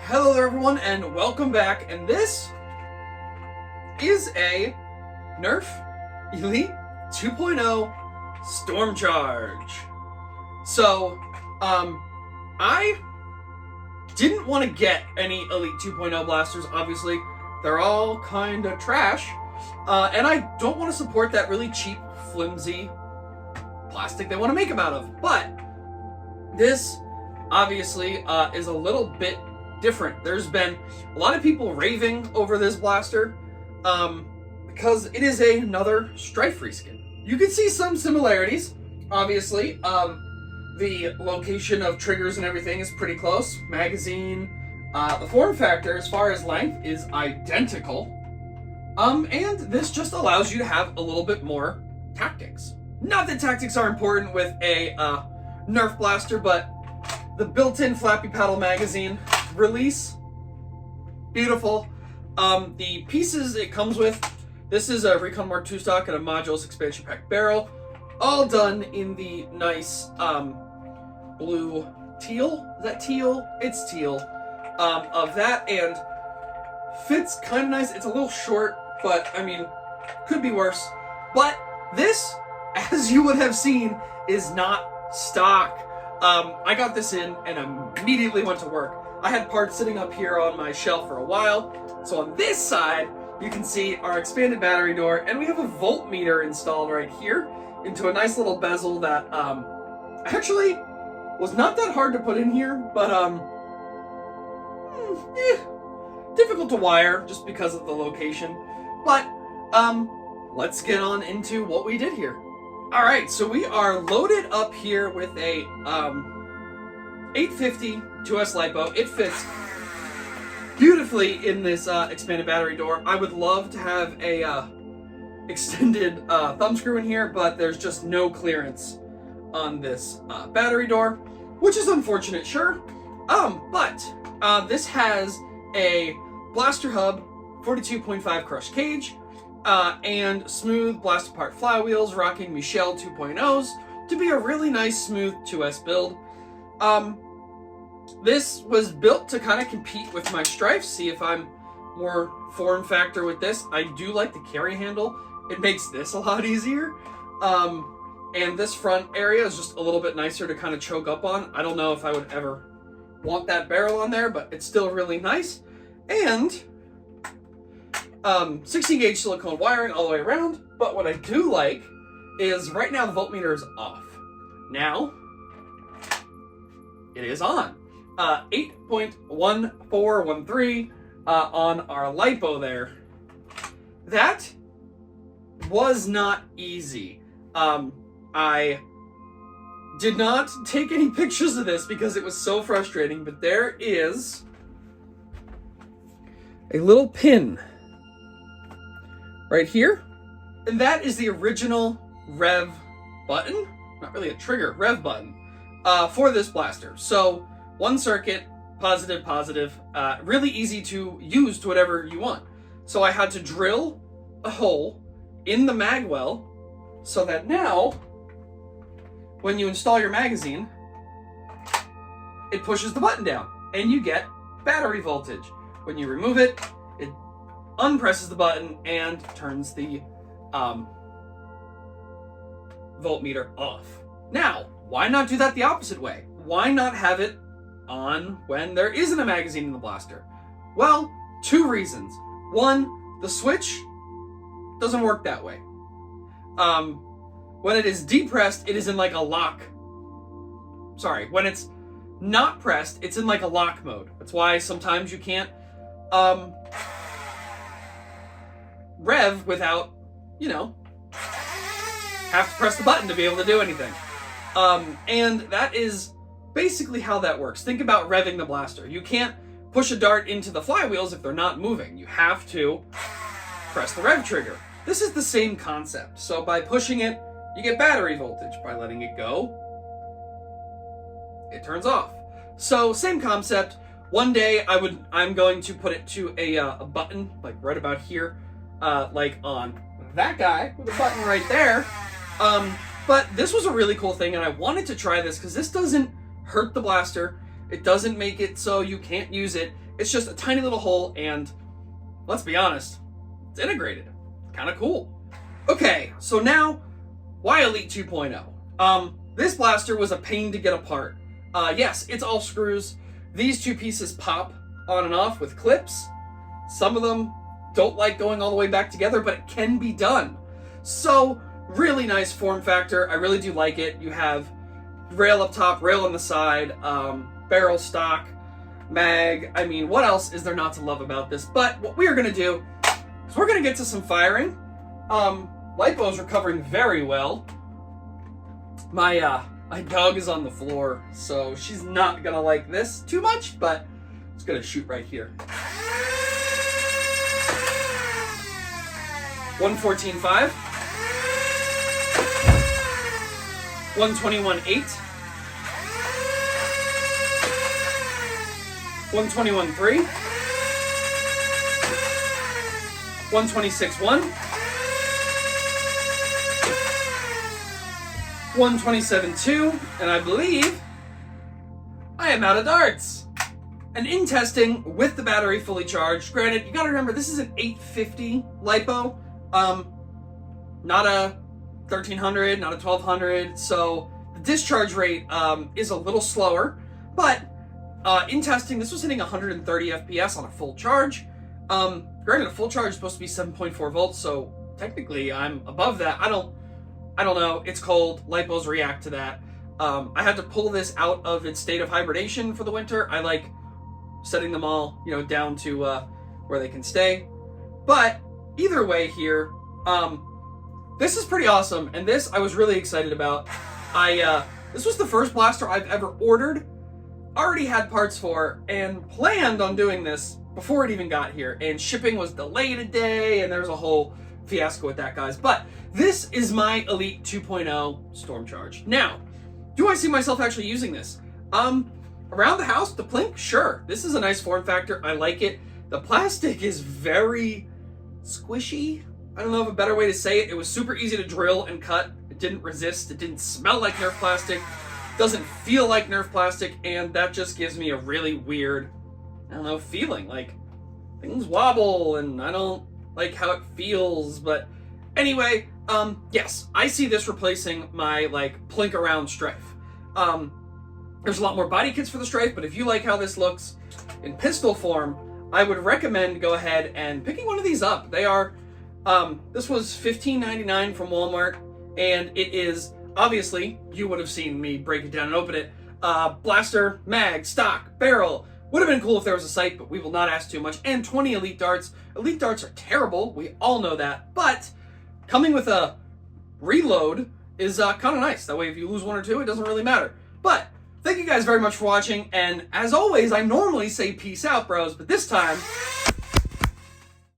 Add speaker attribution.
Speaker 1: Hello there everyone and welcome back, and this is a Nerf Elite 2.0 Stormcharge. So, I didn't want to get any Elite 2.0 blasters, obviously. They're all kind of trash, and I don't want to support that really cheap, flimsy plastic they want to make them out of. But this, obviously, is a little bit different. There's been a lot of people raving over this blaster because it is another strife reskin. You can see some similarities, obviously. The location of triggers and everything is pretty close. Magazine, the form factor as far as length is identical. And this just allows you to have a little bit more tactics. Not that tactics are important with a Nerf blaster, but the built-in flappy paddle magazine release, beautiful. The pieces it comes with, this is a Recon Mark II stock and a Modules expansion pack barrel, all done in the nice blue teal. Is that teal? It's teal. Of that, and fits kind of nice. It's a little short, but I mean, could be worse. But this, as you would have seen, is not stock. I got this in and immediately went to work. I had parts sitting up here on my shelf for a while. So on this side, you can see our expanded battery door, and we have a voltmeter installed right here into a nice little bezel that actually was not that hard to put in here, but difficult to wire just because of the location. But let's get on into what we did here. All right, so we are loaded up here with a 850 2S LiPo. It fits beautifully in this expanded battery door. I would love to have a extended thumb screw in here, but there's just no clearance on this battery door, which is unfortunate, sure. But this has a blaster hub, 42.5 crush cage, and smooth blast apart flywheels rocking Michelle 2.0s to be a really nice smooth 2S build. This was built to kind of compete with my Strife, see if I'm more form factor with this. I do like the carry handle. It makes this a lot easier. And this front area is just a little bit nicer to kind of choke up on. I don't know if I would ever want that barrel on there, but it's still really nice. And 16 gauge silicone wiring all the way around. But what I do like is right now the voltmeter is off. Now it is on. 8.1413 on our LiPo there. That was not easy. I did not take any pictures of this because it was so frustrating, but there is a little pin right here, and that is the original rev button. Not really a trigger, rev button for this blaster. So one circuit, positive, positive, really easy to use to whatever you want. So I had to drill a hole in the mag well so that now when you install your magazine, it pushes the button down and you get battery voltage. When you remove it, it unpresses the button and turns the voltmeter off. Now, why not do that the opposite way? Why not have it on when there isn't a magazine in the blaster? Well, two reasons. One, the switch doesn't work that way. When it is depressed, it is in like a lock. Sorry, when it's not pressed, it's in like a lock mode. That's why sometimes you can't rev without, you know, have to press the button to be able to do anything. And that is basically how that works. Think about revving the blaster. You can't push a dart into the flywheels if they're not moving. You have to press the rev trigger. This is the same concept. So by pushing it, you get battery voltage. By letting it go, it turns off. So same concept. One day I'm going to put it to a button like right about here, like on that guy with a button right there. But this was a really cool thing, and I wanted to try this because this doesn't hurt the blaster. It doesn't make it so you can't use it. It's just a tiny little hole, and let's be honest, it's integrated. Kind of cool. Okay, so now, why Elite 2.0? This blaster was a pain to get apart. Yes, it's all screws. These two pieces pop on and off with clips. Some of them don't like going all the way back together, but it can be done. So, really nice form factor. I really do like it. You have rail up top, rail on the side, barrel stock, mag. I mean, what else is there not to love about this? But what we are going to do is we're going to get to some firing. Lipo's recovering very well. My dog is on the floor, so she's not going to like this too much, but it's going to shoot right here. 114.5. 121.8. 121.3. 126.1. 127.2, and I believe I am out of darts. And in testing with the battery fully charged, granted, you gotta remember this is an 850 lipo, not a 1300, not a 1200, so the discharge rate is a little slower, but in testing, this was hitting 130 FPS on a full charge. Granted, a full charge is supposed to be 7.4 volts, so technically I'm above that. I don't know, it's cold, lipos react to that. I had to pull this out of its state of hibernation for the winter. I like setting them all, down to where they can stay. But either way here, this is pretty awesome, and this I was really excited about. This was the first blaster I've ever ordered, already had parts for, and planned on doing this before it even got here. And shipping was delayed a day, and there's a whole fiasco with that, guys. But this is my Elite 2.0 Stormcharge. Now, do I see myself actually using this? Around the house, the plink, sure. This is a nice form factor. I like it. The plastic is very squishy. I don't know of a better way to say it. It was super easy to drill and cut. It didn't resist. It didn't smell like Nerf plastic. Doesn't feel like Nerf plastic, and that just gives me a really weird, feeling. Like, things wobble, and I don't like how it feels, but anyway, yes, I see this replacing my, plink around Strife. There's a lot more body kits for the Strife, but if you like how this looks in pistol form, I would recommend go ahead and picking one of these up. They are, this was $15.99 from Walmart, and it is, obviously, you would have seen me break it down and open it, blaster, mag, stock, barrel. Would have been cool if there was a sight, but we will not ask too much. And 20 Elite darts. Elite darts are terrible, we all know that, but coming with a reload is kind of nice. That way, if you lose one or two, it doesn't really matter. But thank you guys very much for watching, and as always, I normally say peace out, bros, but this time,